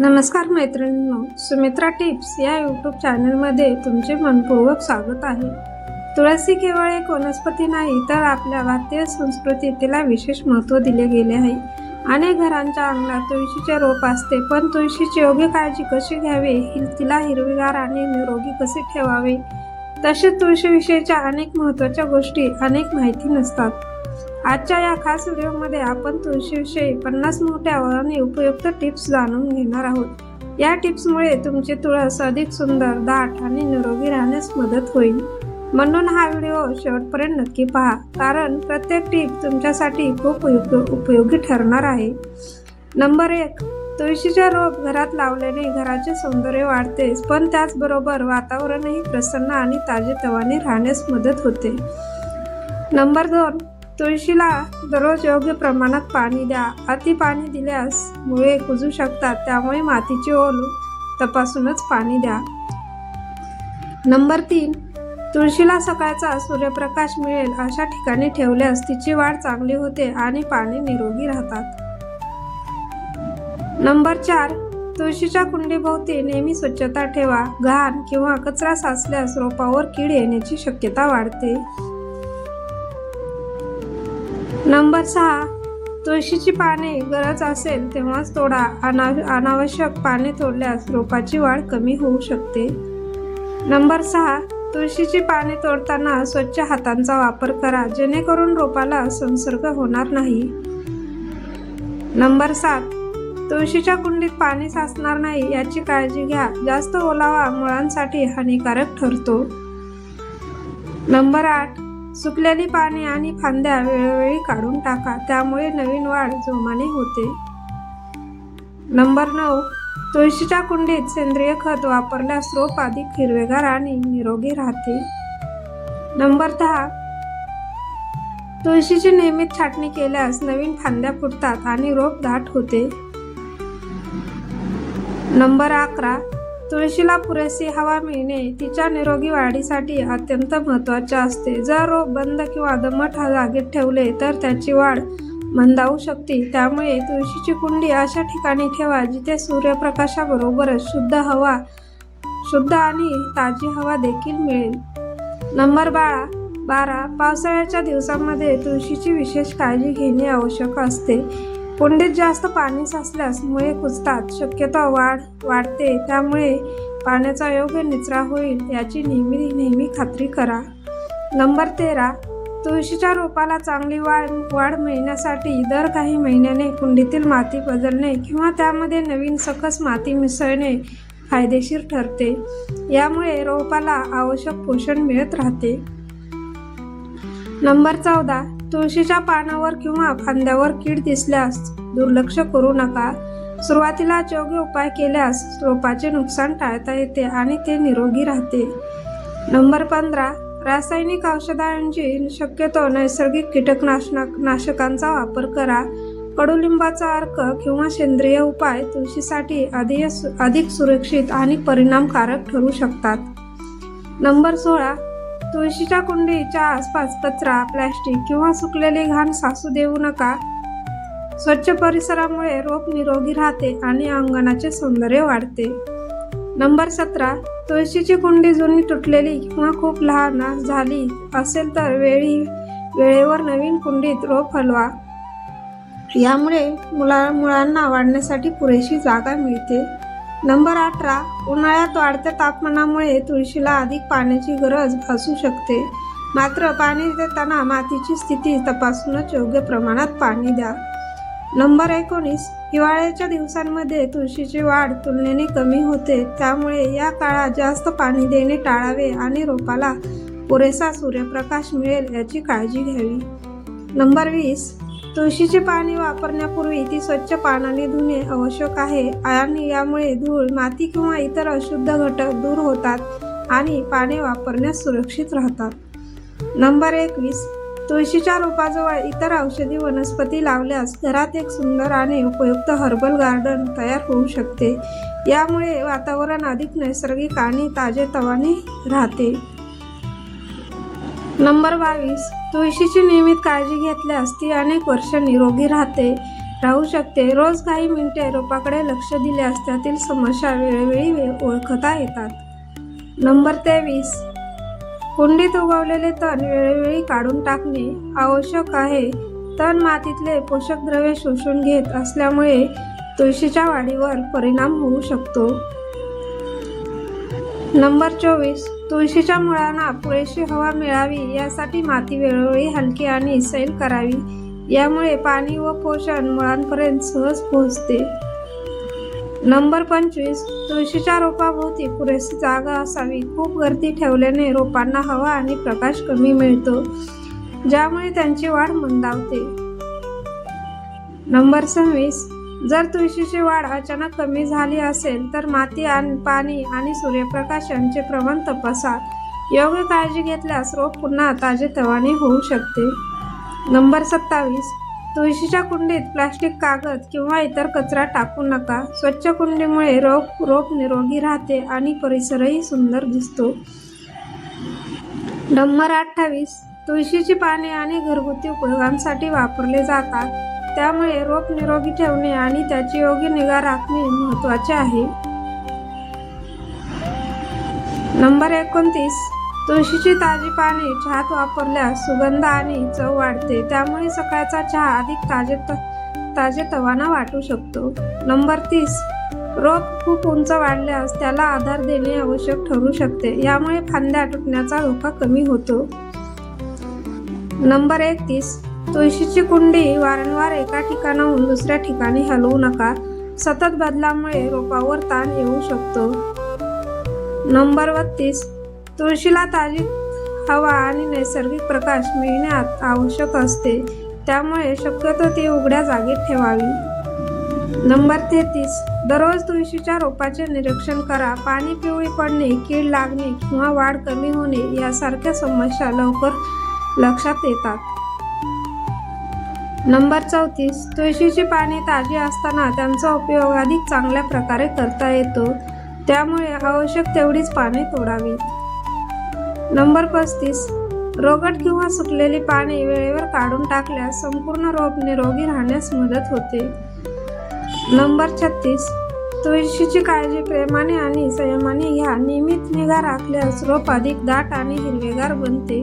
नमस्कार मैत्रिणींनो, सुमित्रा टिप्स या यूट्यूब चॅनलमध्ये तुमचे मनपूर्वक स्वागत आहे. तुळसी केवळ एक वनस्पती नाही, तर आपल्या भारतीय संस्कृतीत तिला विशेष महत्त्व दिले गेले आहे. अनेक घरांच्या अंगणात तुळशीचे रोप असते, पण तुळशीची योग्य काळजी कशी घ्यावी, तिला हिरवीगार आणि निरोगी कसे ठेवावे, तसेच तुळशीविषयीच्या अनेक महत्त्वाच्या गोष्टी अनेक माहिती नसतात. आजच्या या खास व्हिडिओमध्ये आपण तुळशीविषयी 50 मोठ्या आणि उपयुक्त टिप्स जाणून घेणार आहोत. या टिप्समुळे तुमची तुळस अधिक सुंदर, दाट आणि निरोगी राहण्यास मदत होईल. म्हणून हा व्हिडिओ शेवटपर्यंत नक्की पहा, कारण प्रत्येक टिप तुमच्यासाठी खूप उपयोगी ठरणार आहे. नंबर 1. तुळशीचे रोप घरात लावल्याने घराचे सौंदर्य वाढते, पण त्याचबरोबर वातावरणही प्रसन्न आणि ताजेतवाने राहण्यास मदत होते. नंबर 2. तुळशीला दररोज योग्य प्रमाणात पाणी द्या. अति पाणी दिल्यास मुळे कुजू शकतात, त्यामुळे मातीची ओल तपासूनच पाणी द्या. नंबर 3. तुळशीला सकाळचा सूर्यप्रकाश मिळेल अशा ठिकाणी ठेवल्यास तिची वाढ चांगली होते आणि पाने निरोगी राहतात. नंबर 4. तुळशीच्या कुंडीभोवती नेहमी स्वच्छता ठेवा. घाण किंवा कचरा साचल्यास रोपावर कीड येण्याची शक्यता वाढते. नंबर 6. तुळशीची पाने गरज असेल तेव्हाच तोडा. अनावश्यक पाने तोडल्यास रोपाची वाढ कमी होऊ शकते. नंबर 6. तुळशीची पाने तोडताना स्वच्छ हातांचा वापर करा, जेणेकरून रोपाला संसर्ग होणार नाही. नंबर 7. तुळशीच्या कुंडीत पाणी साचणार नाही याची काळजी घ्या. जास्त ओलावा मुळांसाठी हानिकारक ठरतो. नंबर 8. सुकलेली पाने आणि फांद्या वेळोवेळी काढून टाका, त्यामुळे नवीन वाढ जोमाने होते. नंबर 9. तुळशीच्या कुंडीत सेंद्रिय खत वापरल्यास रोप अधिक हिरवेगार आणि निरोगी राहते. नंबर 10. तुळशीची नियमित छाटणी केल्यास नवीन फांद्या फुटतात आणि रोप दाट होते. नंबर 11. तुळशीला पुरेशी हवा मिळणे तिच्या निरोगी वाढीसाठी अत्यंत महत्त्वाचे असते. जर रोप बंद किंवा दमट जागेत ठेवले तर त्याची वाढ मंदावू शकते. त्यामुळे तुळशीची कुंडी अशा ठिकाणी ठेवा जिथे सूर्यप्रकाशाबरोबरच शुद्ध आणि ताजी हवा देखील मिळेल. नंबर 12. पावसाळ्याच्या दिवसांमध्ये तुळशीची विशेष काळजी घेणे आवश्यक असते. कुंडीत जास्त पाणी साचल्यास मुळे कुजतात, शक्यता वाढते. त्यामुळे पाण्याचा योग्य निचरा होईल याची नेहमी खात्री करा. नंबर 13. तुळशीच्या रोपाला चांगली वाढ मिळण्यासाठी दर काही महिन्याने कुंडीतील माती बदलणे किंवा त्यामध्ये नवीन सकस माती मिसळणे फायदेशीर ठरते. यामुळे रोपाला आवश्यक पोषण मिळत राहते. नंबर 14. तुळशीच्या पानावर किंवा फांद्यावर कीड दिसल्यास दुर्लक्ष करू नका. सुरुवातीला योग्य उपाय केल्यास रोपाचे नुकसान टाळता येते आणि ते निरोगी राहते. नंबर 15. रासायनिक औषधांऐवजी शक्यतो नैसर्गिक कीटकनाशकांचा वापर करा. कडुलिंबाचा अर्क किंवा सेंद्रिय उपाय तुळशीसाठी अधिक सुरक्षित आणि परिणामकारक ठरू शकतात. नंबर 16. तुळशीच्या कुंडीच्या आसपास कचरा, प्लॅस्टिक किंवा सुकलेली घाण साचू देऊ नका. स्वच्छ परिसरामुळे रोप निरोगी राहते आणि अंगणाचे सौंदर्य वाढते. नंबर 17. तुळशीची कुंडी जुनी, तुटलेली किंवा खूप लहान झाली असेल तर वेळेवर नवीन कुंडीत रोप हलवा. यामुळे मुळांना वाढण्यासाठी पुरेशी जागा मिळते. नंबर 18. उन्हाळ्यात वाढत्या तापमानामुळे तुळशीला अधिक पाण्याची गरज भासू शकते. मात्र पाणी देताना मातीची स्थिती तपासूनच योग्य प्रमाणात पाणी द्या. नंबर 19. हिवाळ्याच्या दिवसांमध्ये तुळशीची वाढ तुलनेने कमी होते, त्यामुळे या काळात जास्त पाणी देणे टाळावे आणि रोपाला पुरेसा सूर्यप्रकाश मिळेल याची काळजी घ्यावी. नंबर 20. तुळशीची पाने वापरण्यापूर्वी ती स्वच्छ पाण्याने धुणे आवश्यक आहे आणि यामुळे धूळ, माती किंवा इतर अशुद्ध घटक दूर होतात आणि पाने वापरण्यास सुरक्षित राहतात. नंबर 21. तुळशीच्या रोपाजवळ इतर औषधी वनस्पती लावल्यास घरात एक सुंदर आणि उपयुक्त हर्बल गार्डन तयार होऊ शकते. यामुळे वातावरण अधिक नैसर्गिक आणि ताजेतवाने राहते. नंबर 22. तुळशीची नियमित काळजी घेतल्यास ती अनेक वर्ष निरोगी राहते. राहू शकते. रोज काही मिनिटे रोपाकडे लक्ष दिल्यास त्यातील समस्या वेळोवेळी ओळखता येतात. नंबर 23. कुंडीत उगवलेले तण वेळोवेळी काढून टाकणे आवश्यक आहे. तण मातीतले पोषक द्रव्ये शोषून घेत असल्यामुळे तुळशीच्या वाढीवर परिणाम होऊ शकतो. नंबर 24. तुळशीच्या मुळांना पुरेशी हवा मिळावी यासाठी माती वेळोवेळी हलकी आणि सैल करावी. यामुळे पाणी व पोषण मुळांपर्यंत सहज पोहोचते. नंबर 25. तुळशीच्या रोपाभोवती पुरेशी जागा असावी. खूप गर्दी ठेवल्याने रोपांना हवा आणि प्रकाश कमी मिळतो, ज्यामुळे त्यांची वाढ मंदावते. नंबर 26. जर तुळशीची वाढ अचानक कमी झाली असेल तर माती आणि पाणी आणि सूर्यप्रकाश यांचे प्रमाण तपासा. योग्य काळजी घेतल्यास रोप पुन्हा ताजेतवाने होऊ शकते. नंबर 27. तुळशीच्या कुंडीत प्लास्टिक, कागद किंवा इतर कचरा टाकू नका. स्वच्छ कुंडीमुळे रोप निरोगी राहते आणि परिसरही सुंदर दिसतो. नंबर 28. तुळशीची पाने आणि घरगुती उपयोगांसाठी वापरले जातात. त्यामुळे रोप निरोगी ठेवणे आणि त्याची योग्य निगा राखणे महत्त्वाचे आहे. नंबर 29. तुळशीची ताजी पाने चहात वापरल्यास सुगंध आणि चव वाढते. त्यामुळे सकाळचा चहा अधिक ताजेतवाना वाटू शकतो. नंबर 30. रोप खूप उंच वाढल्यास त्याला आधार देणे आवश्यक ठरू शकते. यामुळे फांद्या तुटण्याचा धोका कमी होतो. नंबर 31. तुळशीची कुंडी वारंवार एका ठिकाणाहून दुसऱ्या ठिकाणी हलवू नका. सतत बदलामुळे रोपावर ताण येऊ शकतो. नंबर 32. तुळशीला ताजी हवा आणि नैसर्गिक प्रकाश मिळणे आवश्यक असते. त्यामुळे शक्यतो ती उघड्या जागेत ठेवावी. नंबर 33. दररोज तुळशीच्या रोपाचे निरीक्षण करा. पाणी पिवळी पडणे, कीड लागणे किंवा वाढ कमी होणे यासारख्या समस्या लवकर लक्षात येतात. नंबर 34. तुळशीची पाने ताजी असताना त्यांचा उपयोग अधिक चांगल्या प्रकारे करता येतो. त्यामुळे आवश्यक तेवढीच पाने तोडावीत. नंबर 35. रोगट किंवा सुकलेली पाने वेळेवर काढून टाकल्यास संपूर्ण रोप निरोगी राहण्यास मदत होते. नंबर 36. तुळशीची काळजी प्रेमाने आणि संयमाने घ्या. नियमित निगा राखल्यास रोप अधिक दाट आणि हिरवेगार बनते.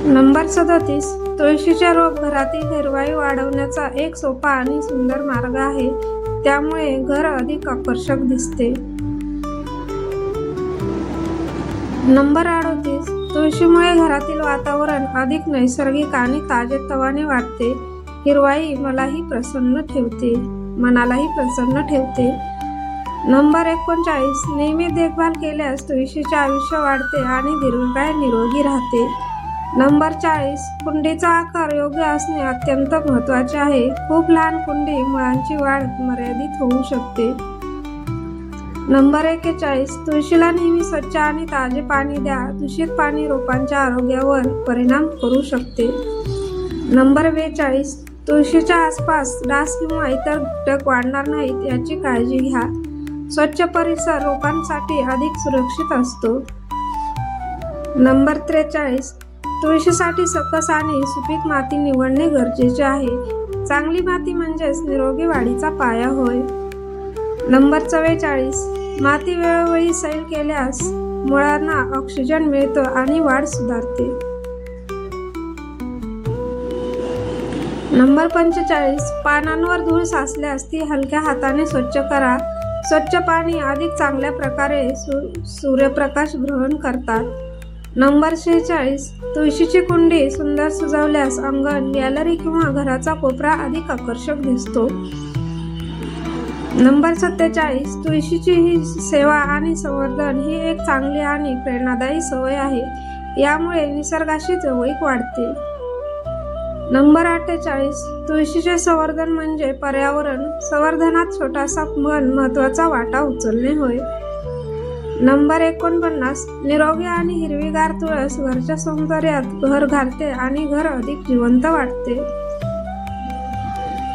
नंबर 37. तुळशीचे रोप घरातील हिरवाई वाढवण्याचा एक सोपा आणि सुंदर मार्ग आहे. त्यामुळे घर अधिक आकर्षक दिसते. नंबर 38. तुळशीमुळे घरातील वातावरण अधिक नैसर्गिक आणि ताजेतवाने वाटते. हिरवाई मनालाही प्रसन्न ठेवते. नंबर 39. नियमित देखभाल केल्यास तुळशीचे आयुष्य वाढते आणि दीर्घकाळ निरोगी राहते. नंबर 40. कुंडीचा आकार योग्य असणे अत्यंत महत्त्वाचे आहे. खूप लहान कुंडी मुळांची वाढ मर्यादित होऊ शकते. नंबर 41. तुळशीला नेहमी स्वच्छ आणि ताजे पाणी द्या. दूषित पाणी रोपांच्या आरोग्यावर परिणाम करू शकते. नंबर 42. तुळशीच्या आसपास डास किंवा इतर कीटक वाढणार नाहीत याची काळजी घ्या. स्वच्छ परिसर रोपांसाठी अधिक सुरक्षित असतो. नंबर 43. तुळशीसाठी सकस आणि सुपीक माती निवडणे गरजेचे आहे. चांगली माती म्हणजेच निरोगी वाढीचा पाया होय. नंबर 44. माती वेळोवेळी सैल केल्यास मुळांना ऑक्सिजन मिळतो आणि वाढ सुधारते. नंबर 45. पानांवर धूळ साचल्यास ती हलक्या हाताने स्वच्छ करा. स्वच्छ पाणी अधिक चांगल्या प्रकारे सूर्यप्रकाश ग्रहण करतात. नंबर 46. तुळशीची कुंडी सुंदर सजवल्यास अंगण, गॅलरी किंवा घराचा कोपरा अधिक आकर्षक दिसतो. नंबर 47. तुळशीची ही सेवा आणि संवर्धन ही एक चांगली आणि प्रेरणादायी सवय आहे. यामुळे निसर्गाशी जवळीक वाढते. नंबर 48. तुळशीचे संवर्धन म्हणजे पर्यावरण संवर्धनात छोटासा पण महत्त्वाचा वाटा उचलणे होय. नंबर 49. निरोगी आणि हिरवीगार तुळस घरच्या सौंदर्यात भर घालते आणि घर अधिक जिवंत वाटते.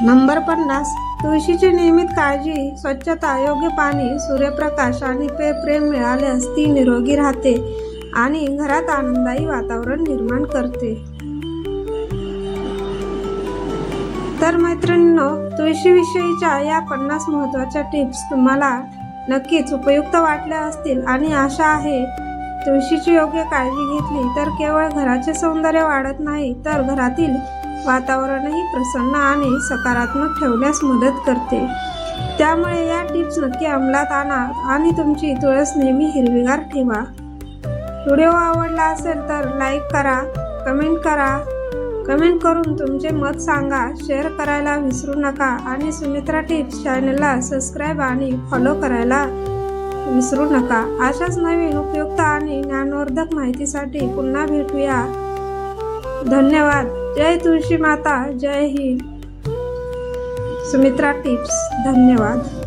नंबर 50. तुळशीची नियमित काळजी, स्वच्छता, योग्य पाणी, सूर्यप्रकाश आणि प्रेम मिळाल्यास ती निरोगी राहते आणि घरात आनंदायी वातावरण निर्माण करते. तर मैत्रिणींनो, तुळशीविषयीच्या या 50 महत्त्वाच्या टिप्स तुम्हाला नक्कीच उपयुक्त वाटल्या असतील आणि आशा आहे तुळशीची योग्य काळजी घेतली तर केवळ घराचे सौंदर्य वाढत नाही तर घरातील वातावरणही प्रसन्न आणि सकारात्मक ठेवण्यास मदत करते. त्यामुळे या टिप्स नक्की अंमलात आणा आणि तुमची तुळस नेहमी हिरवीगार ठेवा. व्हिडिओ आवडला असेल तर लाईक करा, कमेंट करून तुमचे मत सांगा, शेअर करायला विसरू नका आणि सुमित्रा टिप्स चॅनलला सबस्क्राईब आणि फॉलो करायला विसरू नका. अशाच नवीन उपयुक्त आणि ज्ञानवर्धक माहितीसाठी पुन्हा भेटूया. धन्यवाद. जय तुळशी माता, जय हिंद. सुमित्रा टिप्स. धन्यवाद.